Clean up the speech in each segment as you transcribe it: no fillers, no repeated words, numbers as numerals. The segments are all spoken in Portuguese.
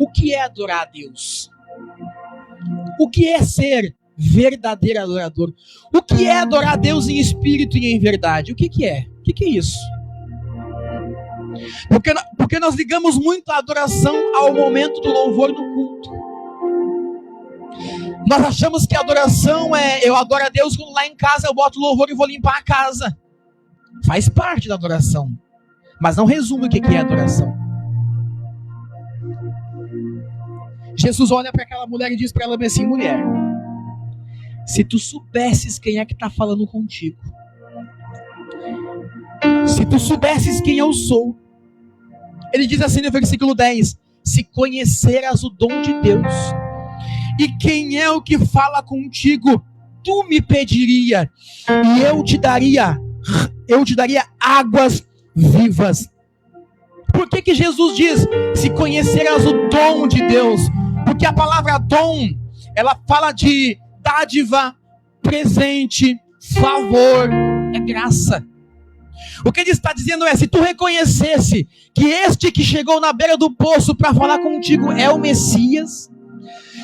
O que é adorar a Deus? O que é ser verdadeiro adorador? O que é adorar a Deus em espírito e em verdade? O que é? O que é isso? Porque nós ligamos muito a adoração ao momento do louvor no culto. Nós achamos que a adoração eu adoro a Deus quando lá em casa eu boto louvor e vou limpar a casa. Faz parte da adoração, mas não resume o que é adoração. Jesus olha para aquela mulher e diz para ela assim: mulher, se tu soubesses quem é que está falando contigo, se tu soubesses quem eu sou, ele diz assim no versículo 10, se conheceras o dom de Deus, e quem é o que fala contigo, tu me pediria, e eu te daria águas vivas. Por que Jesus diz, se conheceras o dom de Deus? Porque a palavra dom, ela fala de dádiva, presente, favor, é graça. O que ele está dizendo é, se tu reconhecesse que este que chegou na beira do poço para falar contigo é o Messias,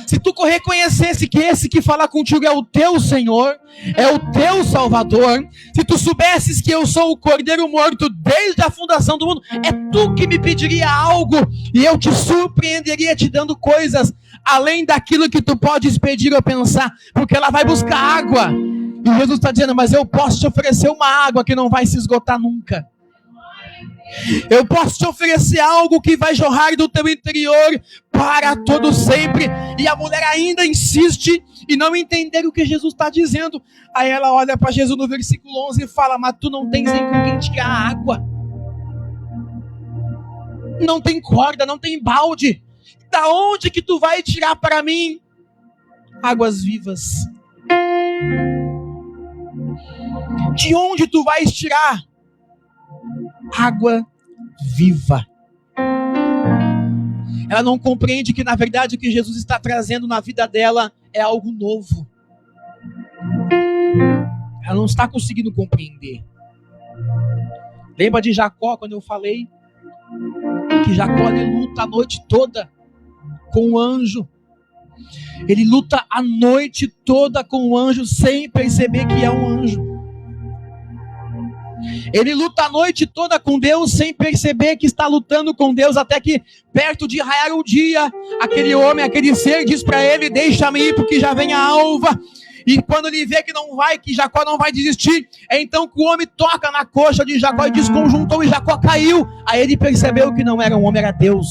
se tu reconhecesse que esse que fala contigo é o teu Senhor, é o teu Salvador, se tu soubesses que eu sou o Cordeiro morto desde a fundação do mundo, é tu que me pediria algo e eu te surpreenderia te dando coisas além daquilo que tu podes pedir ou pensar, porque ela vai buscar água. E Jesus está dizendo, mas eu posso te oferecer uma água que não vai se esgotar nunca. Eu posso te oferecer algo que vai jorrar do teu interior para todo sempre. E a mulher ainda insiste e não entender o que Jesus está dizendo. Aí ela olha para Jesus no versículo 11 e fala, mas tu não tens nem com quem tirar a água. Não tem corda, não tem balde. Da onde que tu vai tirar para mim águas vivas? De onde tu vais tirar água viva? Ela não compreende que na verdade o que Jesus está trazendo na vida dela é algo novo. Ela não está conseguindo compreender. Lembra de Jacó, quando eu falei que Jacó ele luta a noite toda com o anjo? Ele luta a noite toda com o anjo sem perceber que é um anjo. Ele luta a noite toda com Deus sem perceber que está lutando com Deus, até que perto de raiar o dia, aquele homem, aquele ser diz para ele, deixa-me ir porque já vem a alva. E quando ele vê que não vai, que Jacó não vai desistir, é então que o homem toca na coxa de Jacó e desconjuntou e Jacó caiu. Aí ele percebeu que não era um homem, era Deus.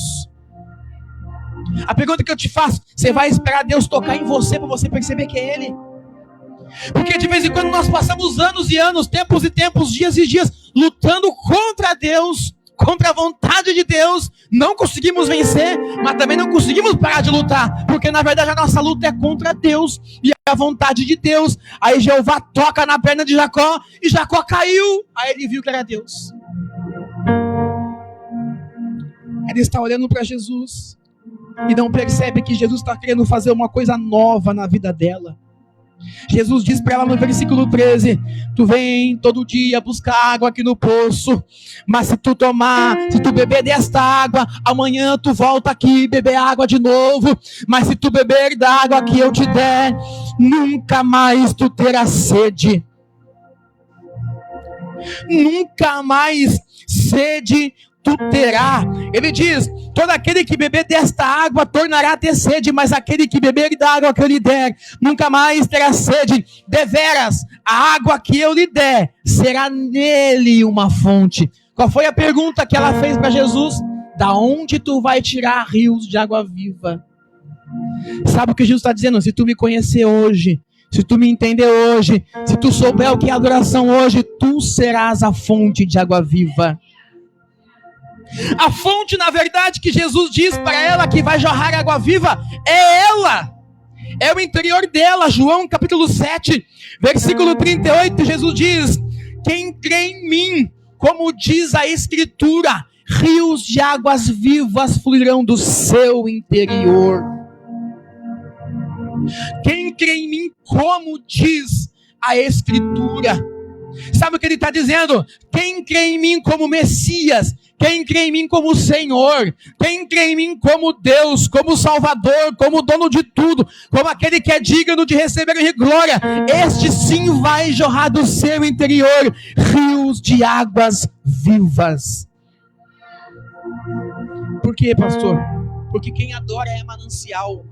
A pergunta que eu te faço, você vai esperar Deus tocar em você para você perceber que é Ele? Porque de vez em quando nós passamos anos e anos, tempos e tempos, dias e dias, lutando contra Deus, contra a vontade de Deus, não conseguimos vencer, mas também não conseguimos parar de lutar, porque na verdade a nossa luta é contra Deus, e a vontade de Deus. Aí Jeová toca na perna de Jacó, e Jacó caiu, aí ele viu que era Deus. Ele está olhando para Jesus, e não percebe que Jesus está querendo fazer uma coisa nova na vida dela. Jesus diz para ela no versículo 13, tu vem todo dia buscar água aqui no poço, mas se tu beber desta água, amanhã tu volta aqui e beber água de novo, mas se tu beber da água que eu te der, nunca mais tu terás sede. Nunca mais sede tu terá. Ele diz, todo aquele que beber desta água tornará a ter sede, mas aquele que beber da água que eu lhe der, nunca mais terá sede. Deveras, a água que eu lhe der, será nele uma fonte. Qual foi a pergunta que ela fez para Jesus? Da onde tu vai tirar rios de água viva? Sabe o que Jesus está dizendo? Se tu me conhecer hoje, se tu me entender hoje, se tu souber o que é adoração hoje, tu serás a fonte de água viva. A fonte, na verdade, que Jesus diz para ela que vai jorrar água viva, é ela. É o interior dela. João capítulo 7, versículo 38, Jesus diz, quem crê em mim, como diz a Escritura, rios de águas vivas fluirão do seu interior. Quem crê em mim, como diz a Escritura. Sabe o que ele está dizendo? Quem crê em mim como Messias, quem crê em mim como Senhor, quem crê em mim como Deus, como Salvador, como dono de tudo, como aquele que é digno de receber glória, este sim vai jorrar do seu interior rios de águas vivas. Por quê, pastor? Porque quem adora é manancial.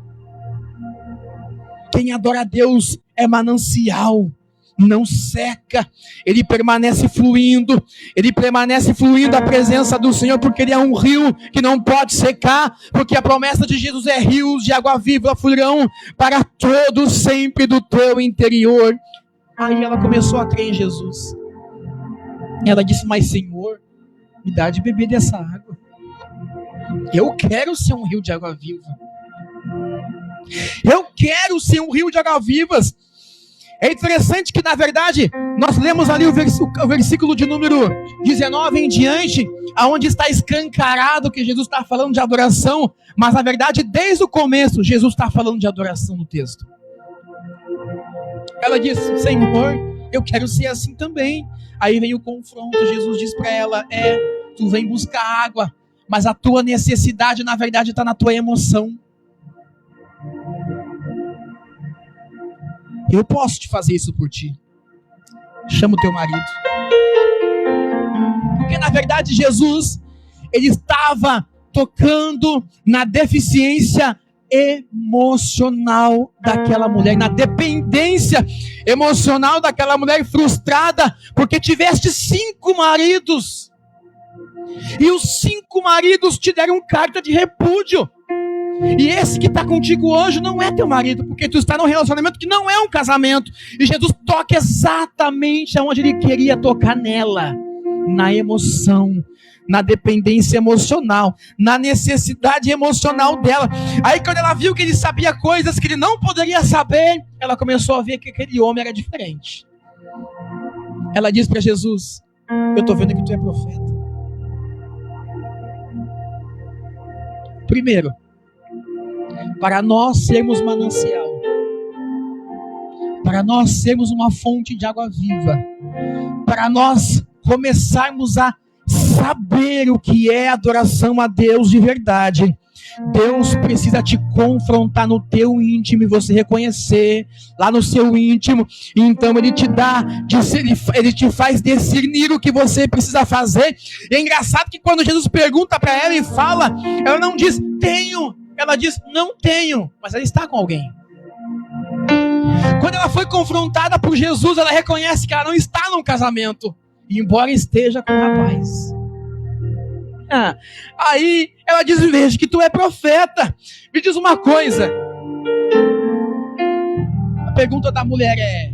Quem adora a Deus é manancial. Não seca, ele permanece fluindo a presença do Senhor, porque ele é um rio que não pode secar, porque a promessa de Jesus é rios de água viva fluirão para todos sempre do teu interior. Aí ela começou a crer em Jesus. Ela disse: mas Senhor, me dá de beber dessa água. Eu quero ser um rio de água viva. Eu quero ser um rio de água vivas. É interessante que, na verdade, nós lemos ali o versículo de número 19 em diante, aonde está escancarado que Jesus está falando de adoração, mas, na verdade, desde o começo, Jesus está falando de adoração no texto. Ela disse: Senhor, eu quero ser assim também. Aí vem o confronto, Jesus diz para ela: tu vem buscar água, mas a tua necessidade, na verdade, está na tua emoção. Eu posso te fazer isso por ti. Chama o teu marido. Porque na verdade Jesus, ele estava tocando na deficiência emocional daquela mulher, na dependência emocional daquela mulher frustrada, porque tiveste 5 maridos. E os 5 maridos te deram carta de repúdio. E esse que está contigo hoje não é teu marido, porque tu está num relacionamento que não é um casamento. E Jesus toca exatamente aonde ele queria tocar nela, na emoção, na dependência emocional, na necessidade emocional dela. Aí quando ela viu que ele sabia coisas que ele não poderia saber, ela começou a ver que aquele homem era diferente. Ela disse para Jesus: eu estou vendo que tu é profeta. Primeiro, para nós sermos manancial, para nós sermos uma fonte de água viva, para nós começarmos a saber o que é adoração a Deus de verdade, Deus precisa te confrontar no teu íntimo e você reconhecer lá no seu íntimo. E então ele te dá, ele te faz discernir o que você precisa fazer. E é engraçado que quando Jesus pergunta para ela e fala, ela não diz tenho, ela diz não tenho, mas ela está com alguém. Quando ela foi confrontada por Jesus, ela reconhece que ela não está num casamento, embora esteja com o rapaz. Aí ela diz, veja que tu é profeta. Me diz uma coisa. A pergunta da mulher é,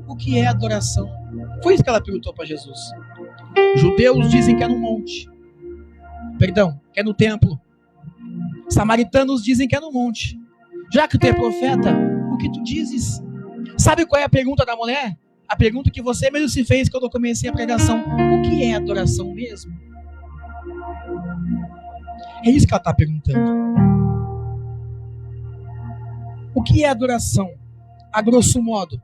o que é adoração? Foi isso que ela perguntou para Jesus. Judeus dizem que é no monte. Perdão, que é no templo. Samaritanos dizem que é no monte. Já que tu é profeta, o que tu dizes? Sabe qual é a pergunta da mulher? A pergunta que você mesmo se fez quando eu comecei a pregação. O que é adoração mesmo? É isso que ela está perguntando. O que é adoração? A grosso modo,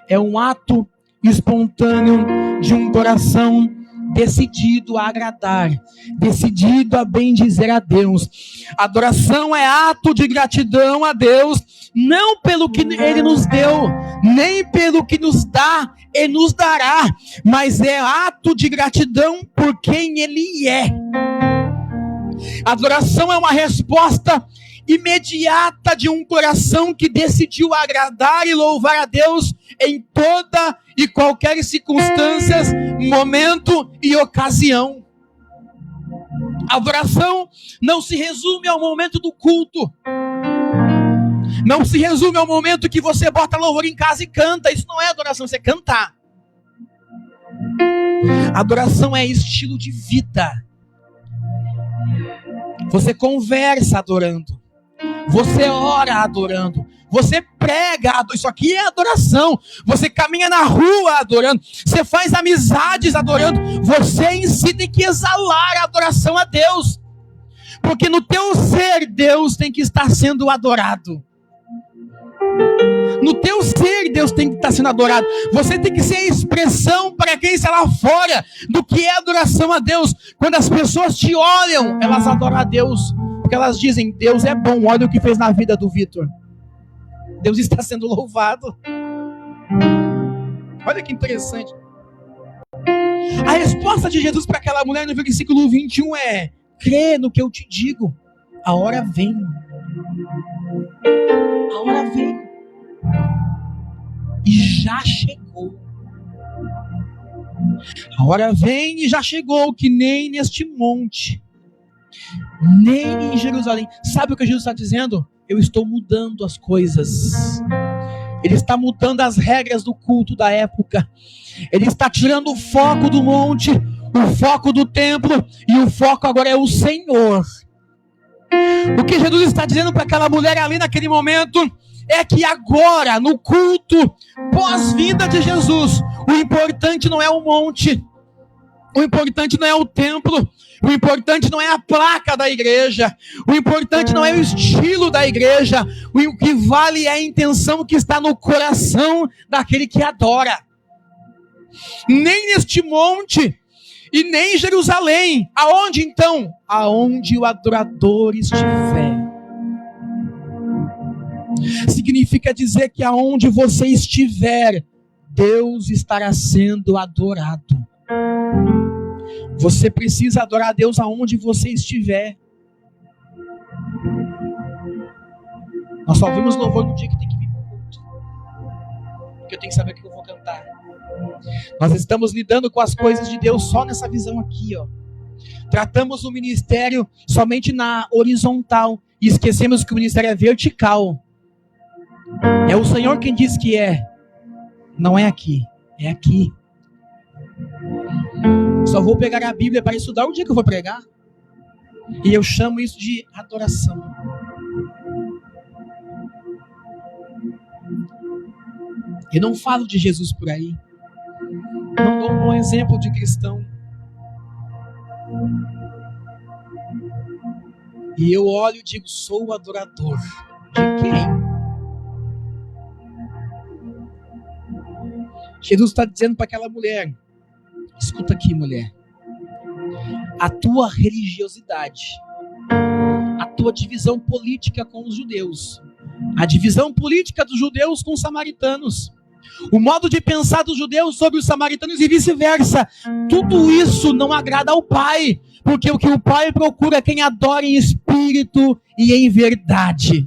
é um ato espontâneo de um coração decidido a agradar, decidido a bendizer a Deus. Adoração é ato de gratidão a Deus, não pelo que Ele nos deu, nem pelo que nos dá e nos dará, mas é ato de gratidão por quem Ele é. Adoração é uma resposta imediata de um coração que decidiu agradar e louvar a Deus em toda e qualquer circunstância, momento e ocasião. A adoração não se resume ao momento do culto. Não se resume ao momento que você bota louvor em casa e canta. Isso não é adoração, isso é cantar. Adoração é estilo de vida. Você conversa adorando. Você ora adorando. Você prega adorando. Isso aqui é adoração. Você caminha na rua adorando. Você faz amizades adorando. Você em si tem que exalar a adoração a Deus. Porque no teu ser, Deus tem que estar sendo adorado. No teu ser, Deus tem que estar sendo adorado. Você tem que ser a expressão para quem está lá fora do que é adoração a Deus. Quando as pessoas te olham, elas adoram a Deus, porque elas dizem: Deus é bom, olha o que fez na vida do Vitor. Deus está sendo louvado. Olha que interessante. A resposta de Jesus para aquela mulher no versículo 21 é: crê no que eu te digo, a hora vem. A hora vem. E já chegou. A hora vem e já chegou, que nem neste monte, nem em Jerusalém. Sabe o que Jesus está dizendo? Eu estou mudando as coisas. Ele está mudando as regras do culto da época. Ele está tirando o foco do monte, o foco do templo, e o foco agora é o Senhor. O que Jesus está dizendo para aquela mulher ali naquele momento é que agora, no culto pós-vinda de Jesus, o importante não é o monte, o importante não é o templo, o importante não é a placa da igreja, o importante não é o estilo da igreja, o que vale é a intenção que está no coração daquele que adora. Nem neste monte e nem em Jerusalém. Aonde então? Aonde o adorador estiver. Significa dizer que aonde você estiver, Deus estará sendo adorado. Você precisa adorar a Deus aonde você estiver. Nós só ouvimos louvor no dia que tem que vir para o culto, porque eu tenho que saber o que eu vou cantar. Nós estamos lidando com as coisas de Deus só nessa visão aqui, ó. Tratamos o ministério somente na horizontal e esquecemos que o ministério é vertical. É o Senhor quem diz que é. Não é aqui, é aqui. Só vou pegar a Bíblia para estudar o dia que eu vou pregar. E eu chamo isso de adoração. Eu não falo de Jesus por aí. Não dou um bom exemplo de cristão. E eu olho e digo: sou o adorador. De quem? Jesus está dizendo para aquela mulher: escuta aqui, mulher. A tua religiosidade, a tua divisão política com os judeus, a divisão política dos judeus com os samaritanos, o modo de pensar dos judeus sobre os samaritanos e vice-versa, tudo isso não agrada ao Pai, porque o que o Pai procura é quem adora em espírito e em verdade.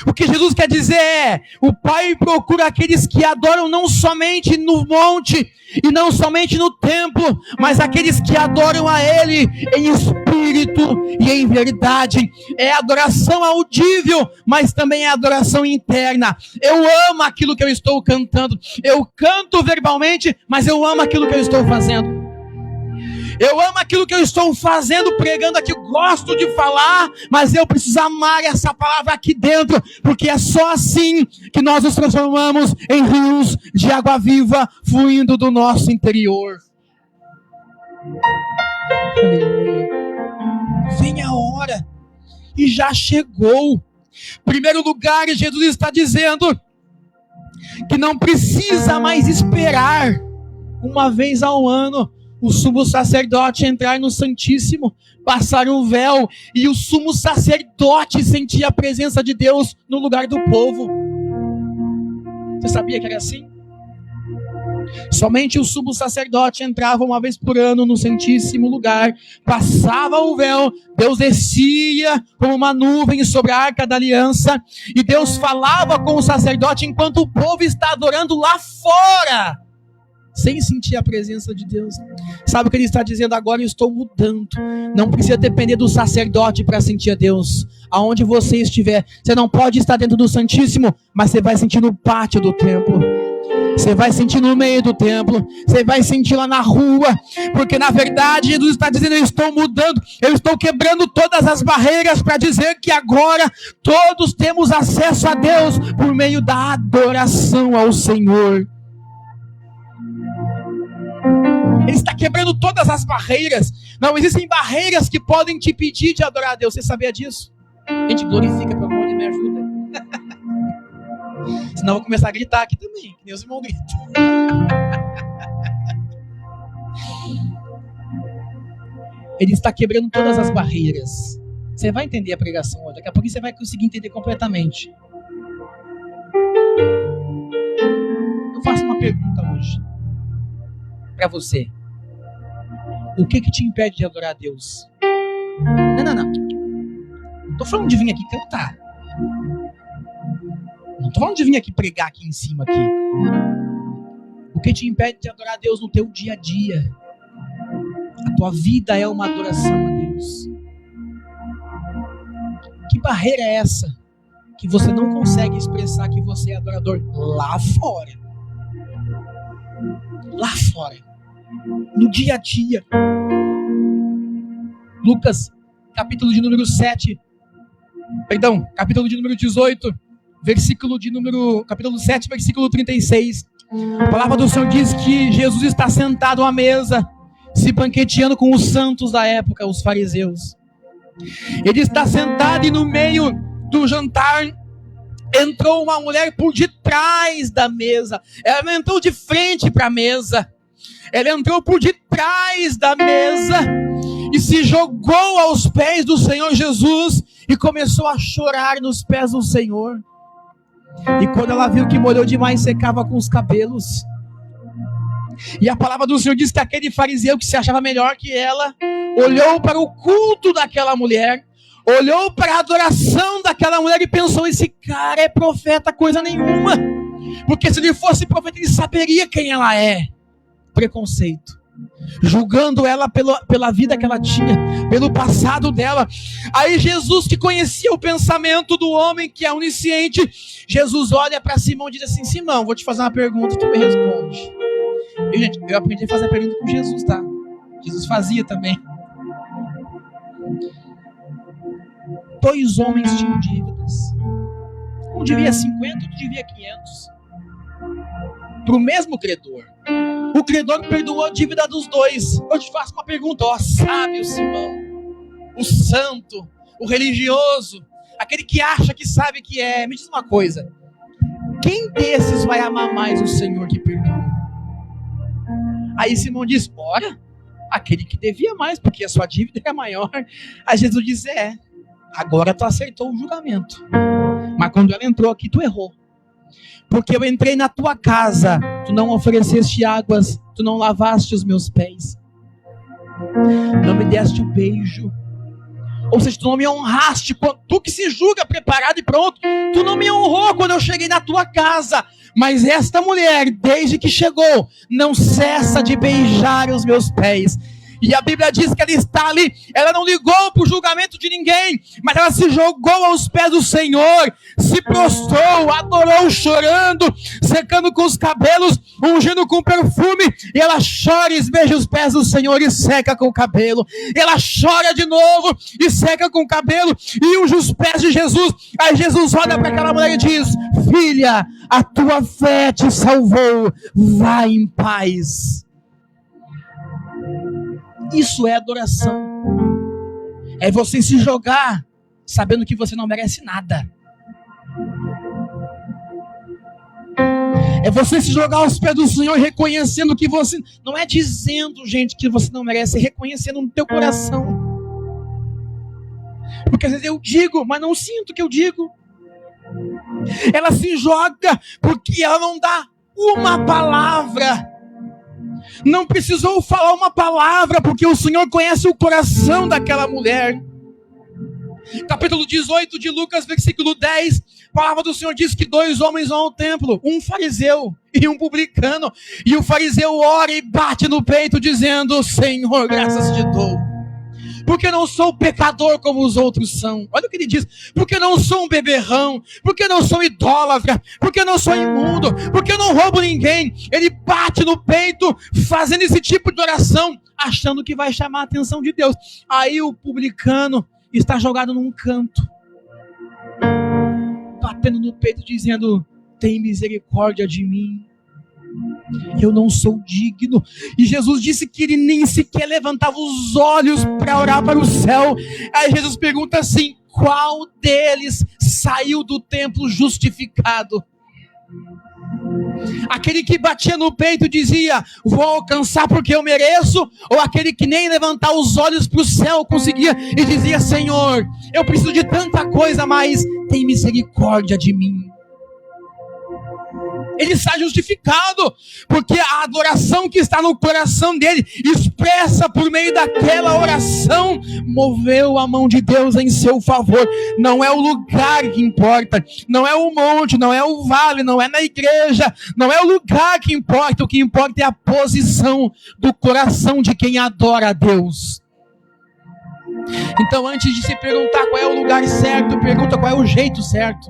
O que Jesus quer dizer é: o Pai procura aqueles que adoram não somente no monte e não somente no templo, mas aqueles que adoram a Ele em espírito e em verdade. É adoração audível, mas também é adoração interna. Eu amo aquilo que eu estou cantando. Eu canto verbalmente, mas eu amo aquilo que eu estou fazendo. Eu amo aquilo que eu estou fazendo, pregando aqui. Eu gosto de falar, mas eu preciso amar essa palavra aqui dentro, porque é só assim que nós nos transformamos em rios de água viva fluindo do nosso interior. Aleluia. Vem a hora, e já chegou. Em primeiro lugar, Jesus está dizendo que não precisa mais esperar uma vez ao ano o sumo sacerdote entrar no Santíssimo, passar o véu, e o sumo sacerdote sentir a presença de Deus no lugar do povo. Você sabia que era assim? Somente o sumo sacerdote entrava uma vez por ano no Santíssimo Lugar, passava o véu, Deus descia como uma nuvem sobre a Arca da Aliança, e Deus falava com o sacerdote enquanto o povo está adorando lá fora, sem sentir a presença de Deus. Sabe o que ele está dizendo agora? Eu estou mudando. Não precisa depender do sacerdote para sentir a Deus. Aonde você estiver, você não pode estar dentro do Santíssimo, mas você vai sentir no pátio do templo. Você vai sentir no meio do templo. Você vai sentir lá na rua. Porque na verdade Jesus está dizendo: eu estou mudando. Eu estou quebrando todas as barreiras para dizer que agora todos temos acesso a Deus por meio da adoração ao Senhor. Ele está quebrando todas as barreiras. Não existem barreiras que podem te impedir de adorar a Deus. Você sabia disso? A gente glorifica, pelo amor de Deus, me ajuda. Senão eu vou começar a gritar aqui também, que nem os irmãos gritam. Ele está quebrando todas as barreiras. Você vai entender a pregação hoje. Daqui a pouco você vai conseguir entender completamente. Eu faço uma pergunta hoje para você. O que te impede de adorar a Deus? Não. Tô falando de vir aqui cantar. Não tô falando de vir aqui pregar aqui em cima aqui. O que te impede de adorar a Deus no teu dia a dia? A tua vida é uma adoração a Deus. Que barreira é essa que você não consegue expressar que você é adorador lá fora? Lá fora. No dia a dia. Lucas, capítulo de número 18, capítulo 7, versículo 36. A palavra do Senhor diz que Jesus está sentado à mesa, se banqueteando com os santos da época, os fariseus. Ele está sentado e no meio do jantar entrou uma mulher por detrás da mesa. Ela não entrou de frente para a mesa. Ela entrou por detrás da mesa e se jogou aos pés do Senhor Jesus e começou a chorar nos pés do Senhor. E quando ela viu que molhou demais, secava com os cabelos. E a palavra do Senhor diz que aquele fariseu que se achava melhor que ela, olhou para o culto daquela mulher, olhou para a adoração daquela mulher e pensou: esse cara é profeta coisa nenhuma. Porque se ele fosse profeta, ele saberia quem ela é. Preconceito. Julgando ela pela vida que ela tinha, pelo passado dela. Aí Jesus, que conhecia o pensamento do homem, que é onisciente, Jesus olha para Simão e diz assim: Simão, vou te fazer uma pergunta, tu me responde. E, gente, eu aprendi a fazer a pergunta com Jesus, tá? Jesus fazia também. 2 homens tinham dívidas. Um devia 50, outro devia 500. Para o mesmo credor. O credor perdoou a dívida dos 2. Eu te faço uma pergunta, ó sábio Simão, o santo, o religioso, aquele que acha que sabe que é. Me diz uma coisa: quem desses vai amar mais o Senhor que perdoa? Aí Simão diz: ora, aquele que devia mais, porque a sua dívida é maior. Aí Jesus diz: agora tu acertou o julgamento. Mas quando ela entrou aqui, tu errou. Porque eu entrei na tua casa, tu não ofereceste águas, tu não lavaste os meus pés, não me deste um beijo. Ou seja, tu não me honraste, tu que se julga preparado e pronto, tu não me honrou quando eu cheguei na tua casa. Mas esta mulher, desde que chegou, não cessa de beijar os meus pés. E a Bíblia diz que ela está ali, ela não ligou para o julgamento de ninguém, mas ela se jogou aos pés do Senhor, se prostrou, adorou chorando, secando com os cabelos, ungindo com perfume, e ela chora e esbeja os pés do Senhor e seca com o cabelo. E ela chora de novo e seca com o cabelo e unge os pés de Jesus. Aí Jesus olha para aquela mulher e diz: filha, a tua fé te salvou, vai em paz. Isso é adoração. É você se jogar sabendo que você não merece nada. É você se jogar aos pés do Senhor reconhecendo que você... Não é dizendo, gente, que você não merece, é reconhecendo no teu coração. Porque às vezes eu digo, mas não sinto que eu digo. Ela se joga porque ela não dá uma palavra. Não precisou falar uma palavra, porque o Senhor conhece o coração daquela mulher. Capítulo 18 de Lucas, versículo 10, a palavra do Senhor diz que 2 homens vão ao templo, um fariseu e um publicano, e o fariseu ora e bate no peito dizendo: Senhor, graças te dou, porque não sou pecador como os outros são. Olha o que ele diz: porque não sou um beberrão, porque não sou idólatra, porque não sou imundo, porque não roubo ninguém. Ele bate no peito fazendo esse tipo de oração, achando que vai chamar a atenção de Deus. Aí o publicano está jogado num canto, batendo no peito dizendo: tem misericórdia de mim, eu não sou digno. E Jesus disse que ele nem sequer levantava os olhos para orar para o céu. Aí Jesus pergunta assim: qual deles saiu do templo justificado? Aquele que batia no peito e dizia, vou alcançar porque eu mereço, ou aquele que nem levantar os olhos para o céu conseguia e dizia, Senhor, eu preciso de tanta coisa, mas tem misericórdia de mim. Ele está justificado, porque a adoração que está no coração dele, expressa por meio daquela oração, moveu a mão de Deus em seu favor. Não é o lugar que importa, não é o monte, não é o vale, não é na igreja, não é o lugar que importa, o que importa é a posição do coração de quem adora a Deus. Então, antes de se perguntar qual é o lugar certo, pergunta qual é o jeito certo.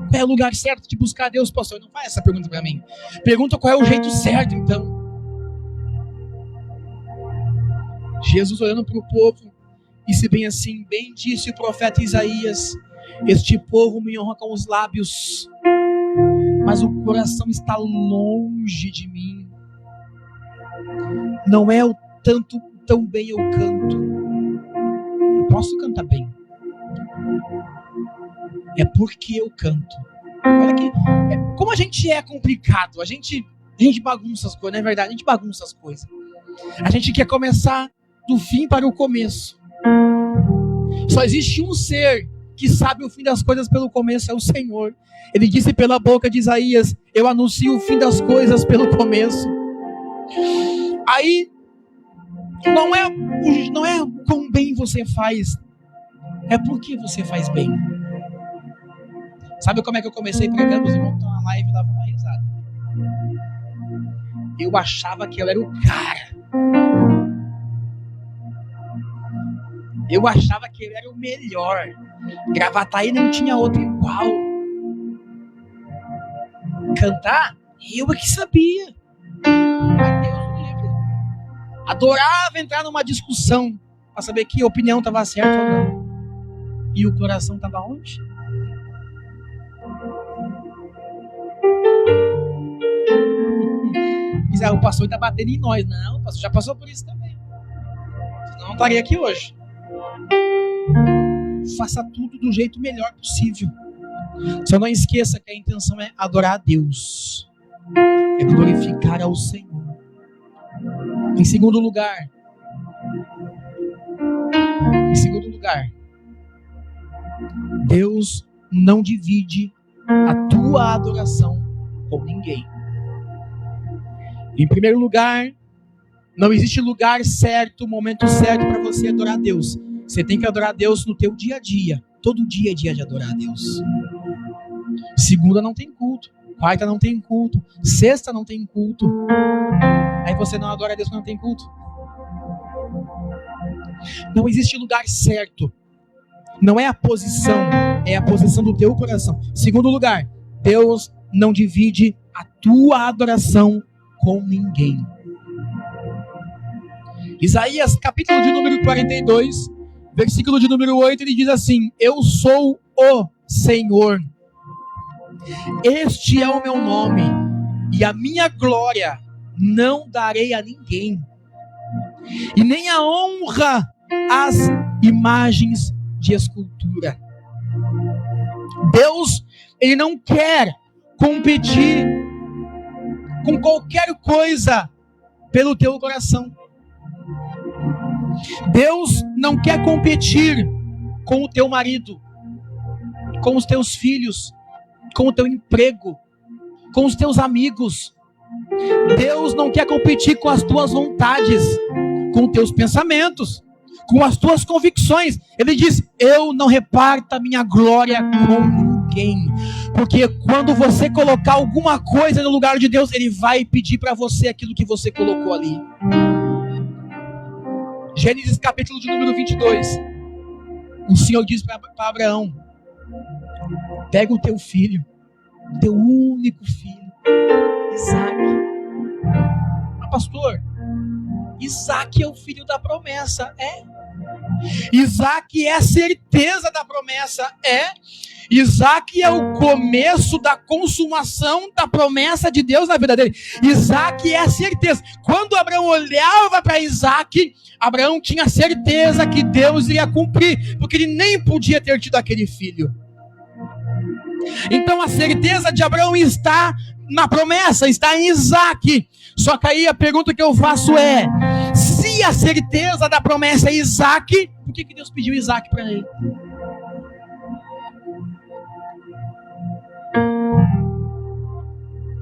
Qual é o lugar certo de buscar a Deus, pastor? Não faz essa pergunta para mim. Pergunta qual é o jeito certo, então. Jesus olhando para o povo, disse bem assim, bem disse o profeta Isaías, este povo me honra com os lábios, mas o coração está longe de mim. Não é o tanto tão bem eu canto. Eu posso cantar bem. É porque eu canto. Olha aqui, como a gente é complicado. A gente bagunça as coisas, não é verdade? A gente bagunça as coisas. A gente quer começar do fim para o começo. Só existe um ser que sabe o fim das coisas pelo começo, é o Senhor. Ele disse pela boca de Isaías, eu anuncio o fim das coisas pelo começo. Aí, não é o quão bem você faz, é porque você faz bem. Sabe como é que eu comecei pregando? Os irmãos estão na live lá, vão dar risada. Eu achava que eu era o cara. Eu achava que eu era o melhor. Gravataí não tinha outro igual. Cantar, eu é que sabia. Mas Deus me livre. Adorava entrar numa discussão para saber que a opinião estava certa ou não. E o coração estava onde? O pastor está batendo em nós. Não, o pastor já passou por isso também. Senão não estaria aqui hoje. Faça tudo do jeito melhor possível. Só não esqueça que a intenção é adorar a Deus, é glorificar ao Senhor. Em segundo lugar, Deus não divide a tua adoração com ninguém. Em primeiro lugar, não existe lugar certo, momento certo para você adorar a Deus. Você tem que adorar a Deus no teu dia a dia. Todo dia é dia de adorar a Deus. Segunda não tem culto, quarta não tem culto, sexta não tem culto. Aí você não adora a Deus quando não tem culto. Não existe lugar certo. Não é a posição, é a posição do teu coração. Segundo lugar, Deus não divide a tua adoração com ninguém. Isaías, capítulo de número 42, versículo de número 8, ele diz assim: eu sou o Senhor, este é o meu nome, e a minha glória não darei a ninguém, e nem a honra às imagens de escultura. Deus, ele não quer competir com qualquer coisa pelo teu coração. Deus não quer competir com o teu marido, com os teus filhos, com o teu emprego, com os teus amigos. Deus não quer competir com as tuas vontades, com os teus pensamentos, com as tuas convicções. Ele diz: eu não reparto a minha glória com ninguém. Porque quando você colocar alguma coisa no lugar de Deus, Ele vai pedir para você aquilo que você colocou ali. Gênesis capítulo de número 22. O Senhor diz para Abraão: pega o teu filho, teu único filho, Isaac. Mas pastor, Isaac é o filho da promessa. Isaac é a certeza da promessa. Isaac é o começo da consumação da promessa de Deus na vida dele. Isaac é a certeza. Quando Abraão olhava para Isaac, Abraão tinha certeza que Deus iria cumprir, porque ele nem podia ter tido aquele filho. Então a certeza de Abraão está na promessa, está em Isaque. Só que aí a pergunta que eu faço é: se a certeza da promessa é Isaque, por que Deus pediu Isaque para ele?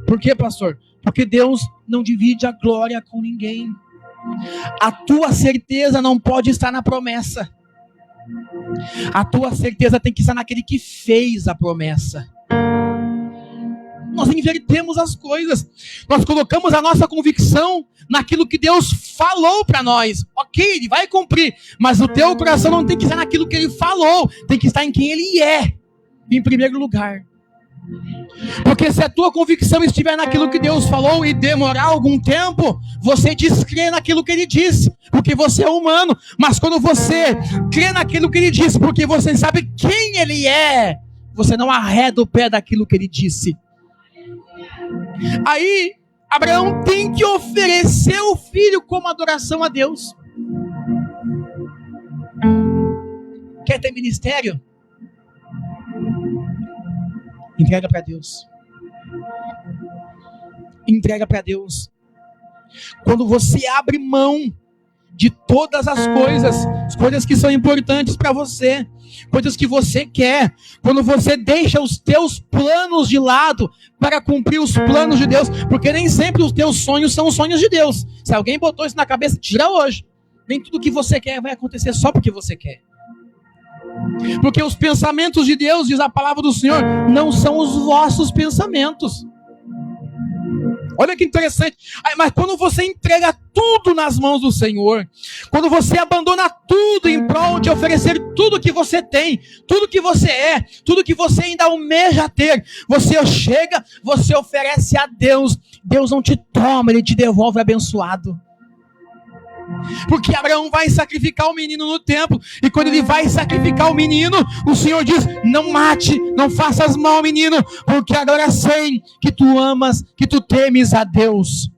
Por quê, pastor? Porque Deus não divide a glória com ninguém. A tua certeza não pode estar na promessa. A tua certeza tem que estar naquele que fez a promessa. Nós invertemos as coisas. Nós colocamos a nossa convicção naquilo que Deus falou para nós. Ok, Ele vai cumprir. Mas o teu coração não tem que estar naquilo que Ele falou. Tem que estar em quem Ele é, em primeiro lugar. Porque se a tua convicção estiver naquilo que Deus falou e demorar algum tempo, você descrê naquilo que Ele disse, porque você é humano. Mas quando você crê naquilo que Ele disse, porque você sabe quem Ele é, você não arreda o pé daquilo que Ele disse. Aí Abraão tem que oferecer o filho como adoração a Deus. Quer ter ministério? Entrega para Deus. Entrega para Deus. Quando você abre mão de todas as coisas que são importantes para você, coisas que você quer, quando você deixa os teus planos de lado para cumprir os planos de Deus, porque nem sempre os teus sonhos são os sonhos de Deus. Se alguém botou isso na cabeça, tira hoje. Nem tudo que você quer vai acontecer só porque você quer. Porque os pensamentos de Deus, diz a palavra do Senhor, não são os vossos pensamentos. Olha que interessante. Mas quando você entrega tudo nas mãos do Senhor, quando você abandona tudo em prol de oferecer tudo que você tem, tudo que você é, tudo que você ainda almeja ter, você chega, você oferece a Deus. Deus não te toma, Ele te devolve abençoado. Porque Abraão vai sacrificar o menino no templo, e quando ele vai sacrificar o menino, o Senhor diz: não mate, não faças mal ao menino, porque agora sei que tu amas, que tu temes a Deus.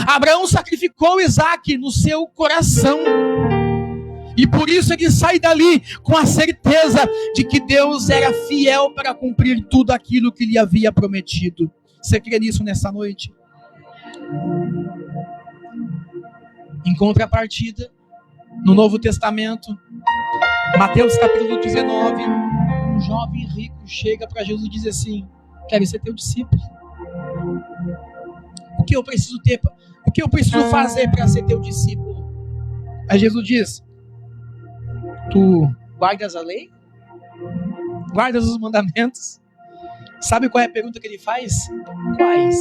Abraão sacrificou Isaque no seu coração, e por isso ele sai dali com a certeza de que Deus era fiel para cumprir tudo aquilo que lhe havia prometido. Você crê nisso nessa noite? Em contrapartida, no Novo Testamento, Mateus capítulo 19, um jovem rico chega para Jesus e diz assim: quero ser teu discípulo. O que eu preciso ter? O que eu preciso fazer para ser teu discípulo? Aí Jesus diz: tu guardas a lei? Guardas os mandamentos? Sabe qual é a pergunta que ele faz? Quais?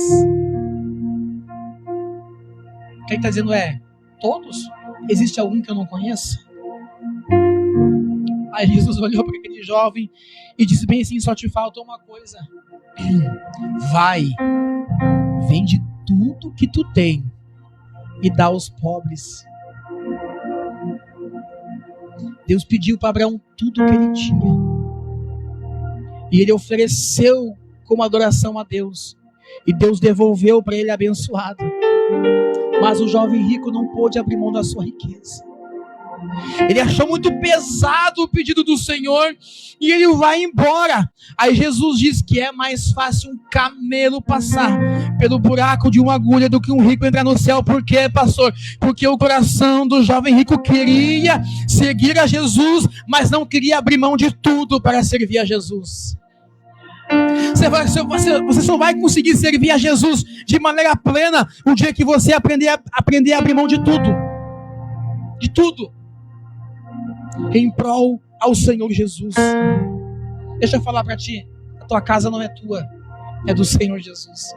O que ele está dizendo é: todos? Existe algum que eu não conheço? Aí Jesus olhou para aquele jovem e disse bem assim: só te falta uma coisa. Vai, vende tudo que tu tem e dá aos pobres. Deus pediu para Abraão tudo que ele tinha, e ele ofereceu como adoração a Deus, e Deus devolveu para ele abençoado. Mas o jovem rico não pôde abrir mão da sua riqueza. Ele achou muito pesado o pedido do Senhor e ele vai embora. Aí Jesus diz que é mais fácil um camelo passar pelo buraco de uma agulha do que um rico entrar no céu. Por quê, pastor? Porque o coração do jovem rico queria seguir a Jesus, mas não queria abrir mão de tudo para servir a Jesus. Você só vai conseguir servir a Jesus de maneira plena o dia que você aprender a abrir mão de tudo. De tudo. Em prol ao Senhor Jesus. Deixa eu falar para ti: a tua casa não é tua, é do Senhor Jesus.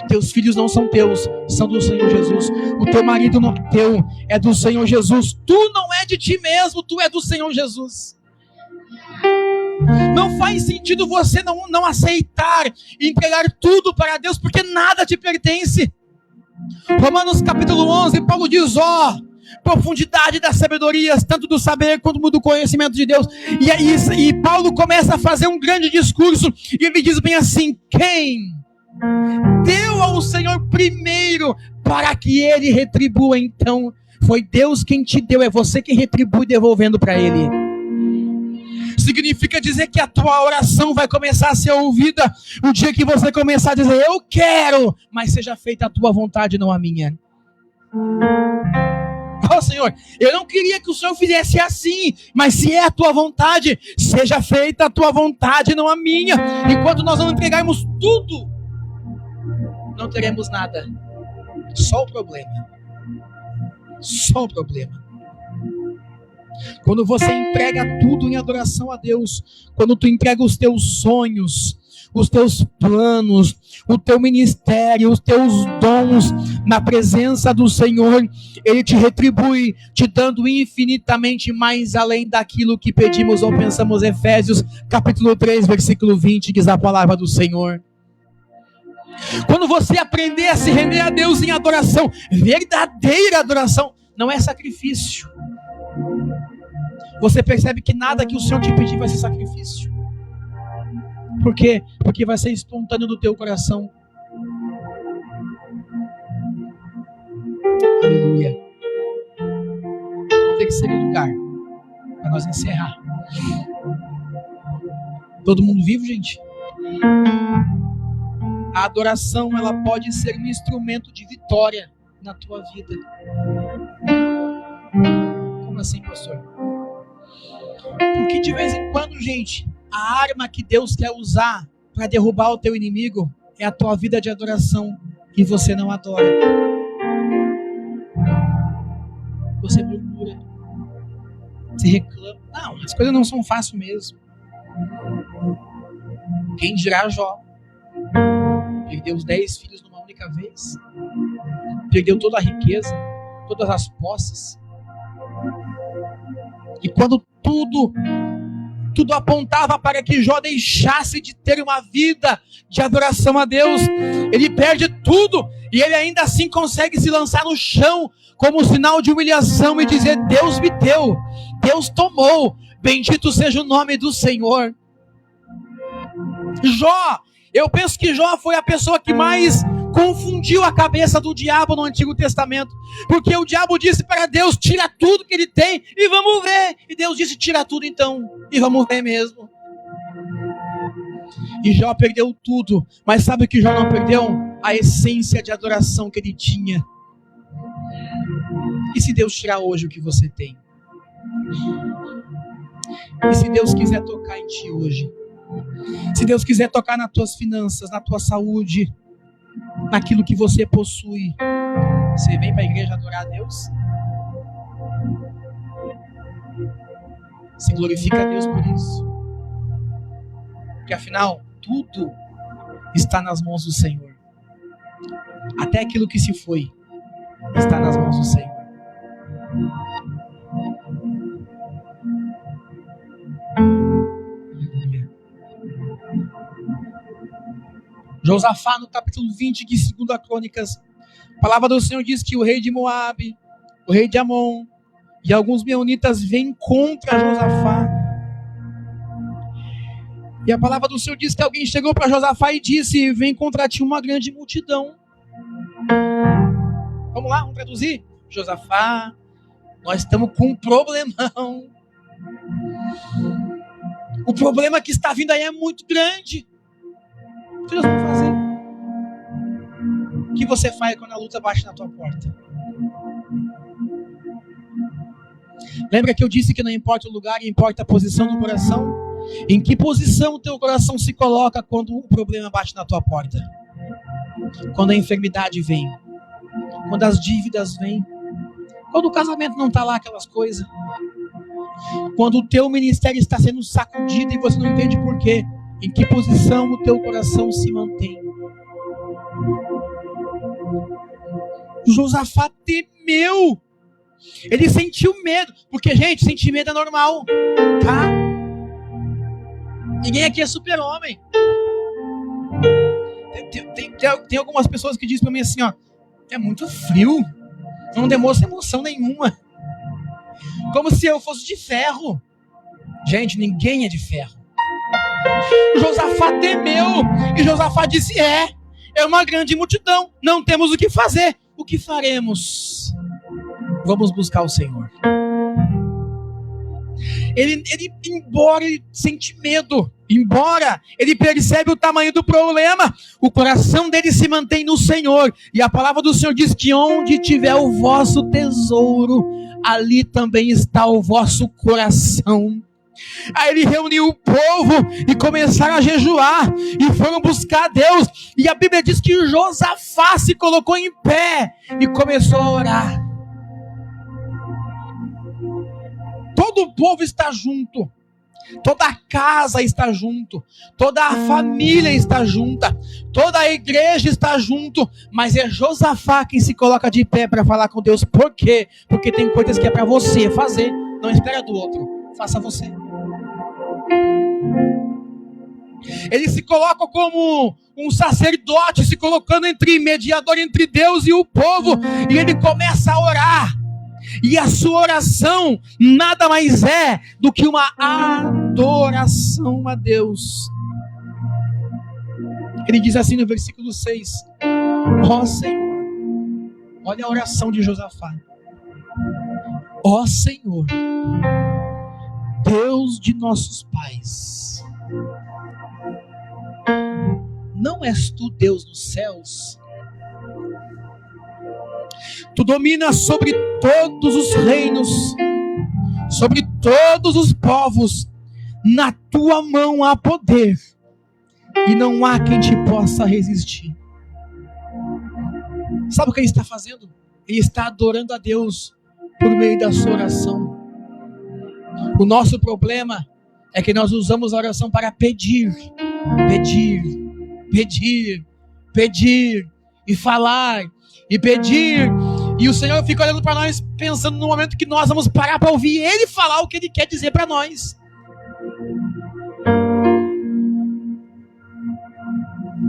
Teus filhos não são teus, são do Senhor Jesus. O teu marido não é teu, é do Senhor Jesus. Tu não é de ti mesmo, tu é do Senhor Jesus. Não faz sentido você não aceitar e entregar tudo para Deus, porque nada te pertence. Romanos capítulo 11, Paulo diz: profundidade das sabedorias, tanto do saber quanto do conhecimento de Deus. E Paulo começa a fazer um grande discurso, e ele diz bem assim: quem deu ao Senhor primeiro para que ele retribua? Então foi Deus quem te deu, é você que retribui devolvendo para ele. significa dizer que a tua oração vai começar a ser ouvida o dia que você começar a dizer, eu quero, mas seja feita a tua vontade, não a minha. Oh, Senhor, eu não queria que o Senhor fizesse assim, mas se é a tua vontade, seja feita a tua vontade, não a minha. Enquanto nós não entregarmos tudo, não teremos nada. Só o problema. Só o problema. Quando você entrega tudo em adoração a Deus, quando tu entrega os teus sonhos, os teus planos, o teu ministério, os teus dons na presença do Senhor, Ele te retribui, te dando infinitamente mais além daquilo que pedimos ou pensamos. Efésios capítulo 3, versículo 20, diz a palavra do Senhor. Quando você aprender a se render a Deus em adoração, verdadeira adoração, não é sacrifício. Você percebe que nada que o Senhor te pedir vai ser sacrifício. Por quê? Porque vai ser espontâneo do teu coração. Aleluia. Terceiro lugar, para nós encerrar. Todo mundo vivo, gente? A adoração, ela pode ser um instrumento de vitória na tua vida. Como assim, pastor? Porque de vez em quando, gente, a arma que Deus quer usar para derrubar o teu inimigo é a tua vida de adoração e você não adora. Você murmura. Você reclama. Não, as coisas não são fáceis mesmo. Quem dirá Jó? Perdeu os 10 filhos numa única vez. Perdeu toda a riqueza, todas as posses. E quando tudo apontava para que Jó deixasse de ter uma vida de adoração a Deus, ele perde tudo e ele ainda assim consegue se lançar no chão como sinal de humilhação e dizer, Deus me deu, Deus tomou, bendito seja o nome do Senhor. Jó, eu penso que Jó foi a pessoa que mais confundiu a cabeça do diabo no Antigo Testamento, porque o diabo disse para Deus, tira tudo que ele tem e vamos ver, e Deus disse, tira tudo então, e vamos ver mesmo. E Jó perdeu tudo, mas sabe o que Jó não perdeu? A essência de adoração que ele tinha. E se Deus tirar hoje o que você tem? E se Deus quiser tocar em ti hoje? Se Deus quiser tocar nas tuas finanças, na tua saúde, naquilo que você possui, você vem para a igreja adorar a Deus? Você glorifica a Deus por isso? Porque afinal, tudo está nas mãos do Senhor. Até aquilo que se foi está nas mãos do Senhor. Josafá, no capítulo 20 de 2 Crônicas, a palavra do Senhor diz que o rei de Moabe, o rei de Amon e alguns meunitas vêm contra Josafá. E a palavra do Senhor diz que alguém chegou para Josafá e disse, vem contra ti uma grande multidão. Vamos lá, vamos traduzir? Josafá, nós estamos com um problemão. O problema que está vindo aí é muito grande. O que Deus vai fazer? O que você faz quando a luta bate na tua porta? Lembra que eu disse que não importa o lugar, importa a posição do coração? Em que posição o teu coração se coloca quando o problema bate na tua porta? Quando a enfermidade vem, quando as dívidas vêm, quando o casamento não está lá, aquelas coisas, quando o teu ministério está sendo sacudido e você não entende por quê. Em que posição o teu coração se mantém? Josafá temeu. Ele sentiu medo. Porque, gente, sentir medo é normal, tá? Ninguém aqui é super-homem. Tem algumas pessoas que dizem pra mim assim, ó, é muito frio. Não demonstra emoção nenhuma. Como se eu fosse de ferro. Gente, ninguém é de ferro. Josafá temeu, e Josafá disse, é uma grande multidão, não temos o que fazer, o que faremos? Vamos buscar o Senhor. embora ele sente medo, embora ele percebe o tamanho do problema, o coração dele se mantém no Senhor. E a palavra do Senhor diz que onde tiver o vosso tesouro, ali também está o vosso coração. Aí ele reuniu o povo e começaram a jejuar e foram buscar a Deus. E a Bíblia diz que Josafá se colocou em pé e começou a orar. Todo o povo está junto, toda a casa está junto, toda a família está junta, toda a igreja está junto, mas é Josafá quem se coloca de pé para falar com Deus. Por quê? Porque tem coisas que é para você fazer, não espera do outro, faça você. Ele se coloca como um sacerdote, se colocando mediador entre Deus e o povo, e ele começa a orar. E a sua oração nada mais é do que uma adoração a Deus. Ele diz assim no versículo 6: ó Senhor, olha a oração de Josafá. Ó Senhor, Deus de nossos pais, não és tu Deus nos céus? Tu dominas sobre todos os reinos, sobre todos os povos. Na tua mão há poder, e não há quem te possa resistir. Sabe o que ele está fazendo? Ele está adorando a Deus por meio da sua oração. O nosso problema é que nós usamos a oração para pedir, e falar, e pedir. E o Senhor fica olhando para nós, pensando no momento que nós vamos parar para ouvir Ele falar o que Ele quer dizer para nós.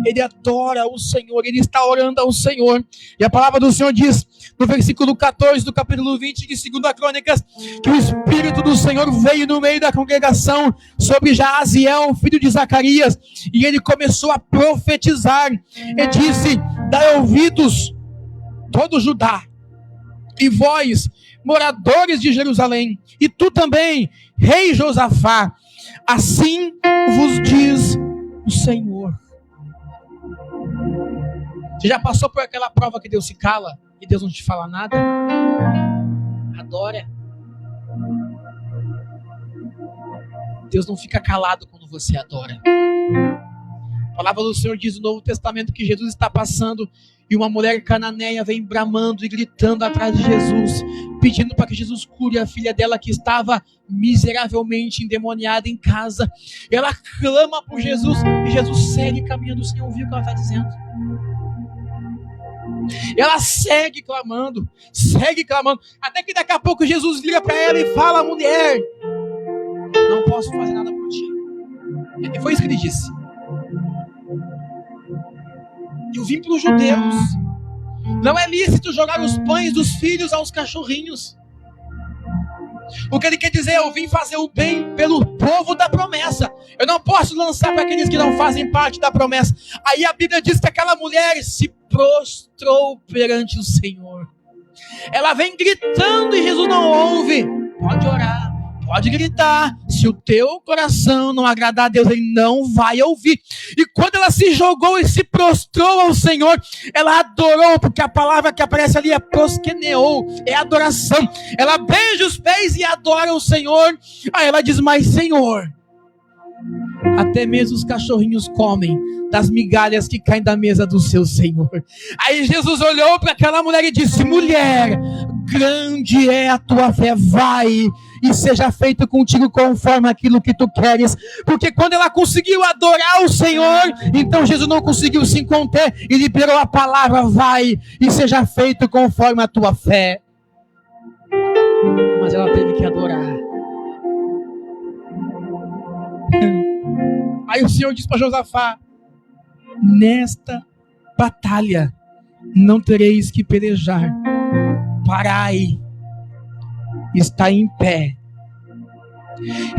Ele adora o Senhor, ele está orando ao Senhor. E a palavra do Senhor diz, no versículo 14 do capítulo 20 de 2 Crônicas, que o Espírito do Senhor veio no meio da congregação sobre Jaaziel, filho de Zacarias, e ele começou a profetizar. E disse: dai ouvidos, todo Judá, e vós, moradores de Jerusalém, e tu também, rei Josafá, assim vos diz o Senhor. Você já passou por aquela prova que Deus se cala e Deus não te fala nada? Adora. Deus não fica calado quando você adora. A palavra do Senhor diz no Novo Testamento que Jesus está passando e uma mulher cananeia vem bramando e gritando atrás de Jesus, pedindo para que Jesus cure a filha dela que estava miseravelmente endemoniada em casa. Ela clama por Jesus e Jesus segue caminhando sem ouvir o que ela está dizendo. Ela segue clamando, até que daqui a pouco Jesus vira para ela e fala: mulher, não posso fazer nada por ti. E foi isso que ele disse. Eu vim para os judeus. Não é lícito jogar os pães dos filhos aos cachorrinhos. O que ele quer dizer é: eu vim fazer o bem pelo povo da promessa. Eu não posso lançar para aqueles que não fazem parte da promessa. Aí a Bíblia diz que aquela mulher se prostrou perante o Senhor. Ela vem gritando e Jesus não ouve. Pode orar, pode gritar. Se o teu coração não agradar a Deus, Ele não vai ouvir. E quando ela se jogou e se prostrou ao Senhor, ela adorou, porque a palavra que aparece ali é proskeneou, é adoração. Ela beija os pés e adora o Senhor. Aí ela diz: mas Senhor, até mesmo os cachorrinhos comem das migalhas que caem da mesa do seu Senhor. Aí Jesus olhou para aquela mulher e disse: mulher, grande é a tua fé, vai e seja feito contigo conforme aquilo que tu queres. Porque quando ela conseguiu adorar o Senhor, então Jesus não conseguiu se conter e liberou a palavra: vai e seja feito conforme a tua fé. Mas ela teve que adorar. Aí o Senhor disse para Josafá: nesta batalha não tereis que pelejar. Parai, está em pé,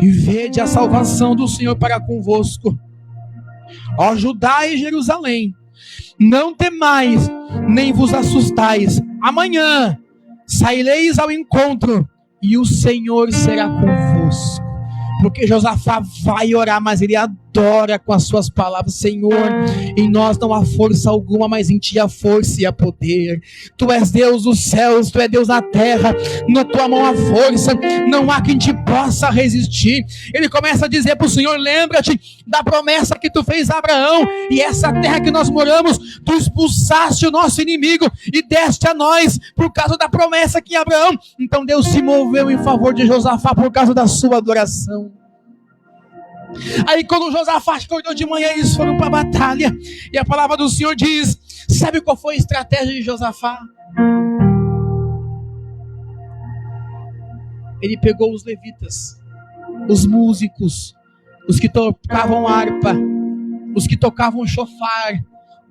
e vede a salvação do Senhor para convosco. Ó Judá e Jerusalém, não temais, nem vos assustais. Amanhã saireis ao encontro, e o Senhor será convosco. Porque Josafá vai orar, mas ele adora com as suas palavras. Senhor, em nós não há força alguma, mas em ti há força e há poder. Tu és Deus dos céus, tu és Deus da terra, na tua mão há força, não há quem te possa resistir. Ele começa a dizer para o Senhor: lembra-te da promessa que tu fez a Abraão, e essa terra que nós moramos, tu expulsaste o nosso inimigo e deste a nós por causa da promessa que Abraão. Então Deus se moveu em favor de Josafá por causa da sua adoração. Aí quando Josafá acordou de manhã, eles foram para a batalha, e a palavra do Senhor diz: sabe qual foi a estratégia de Josafá? Ele pegou os levitas, os músicos, os que tocavam harpa, os que tocavam chofar,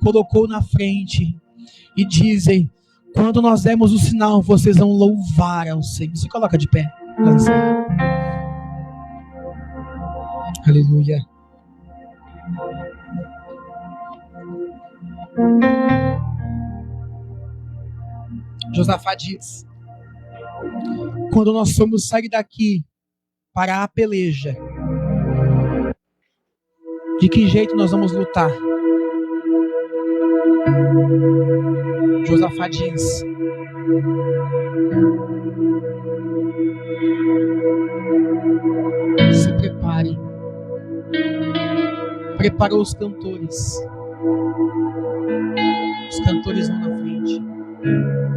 colocou na frente, e dizem: quando nós demos o sinal, vocês vão louvar ao Senhor. Se coloca de pé. Aleluia. Josafá diz: quando nós formos sair daqui para a peleja, de que jeito nós vamos lutar? Josafá diz: se prepare. Preparou os cantores. Os cantores vão na frente.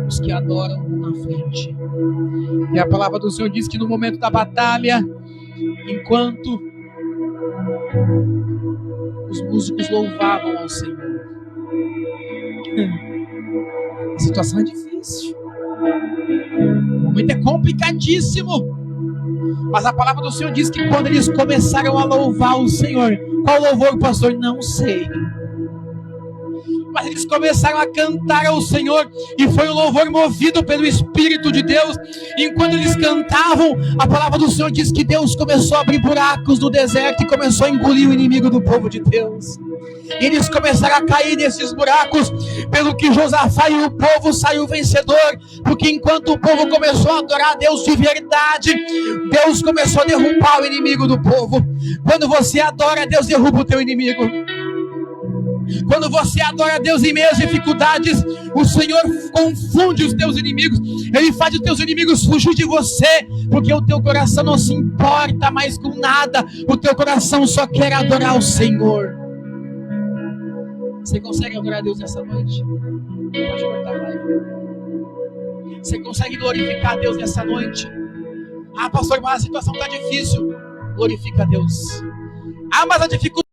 Os que adoram vão na frente. E a palavra do Senhor diz que no momento da batalha, enquanto os músicos louvavam ao Senhor, a situação é difícil. O momento é complicadíssimo. Mas a palavra do Senhor diz que quando eles começaram a louvar o Senhor, qual louvor, pastor? Não sei. Mas eles começaram a cantar ao Senhor, e foi um louvor movido pelo Espírito de Deus. E enquanto eles cantavam, a palavra do Senhor diz que Deus começou a abrir buracos no deserto e começou a engolir o inimigo do povo de Deus. E eles começaram a cair nesses buracos, pelo que Josafá e o povo saiu vencedor, porque enquanto o povo começou a adorar a Deus de verdade, Deus começou a derrubar o inimigo do povo. Quando você adora a Deus, derruba o teu inimigo. Quando você adora a Deus em meio às dificuldades, o Senhor confunde os teus inimigos. Ele faz os teus inimigos fugir de você, porque o teu coração não se importa mais com nada. O teu coração só quer adorar o Senhor. Você consegue adorar a Deus nessa noite? Pode cortar a live. Você consegue glorificar a Deus nessa noite? Ah, pastor, mas a situação está difícil. Glorifica a Deus. Ah, mas a dificuldade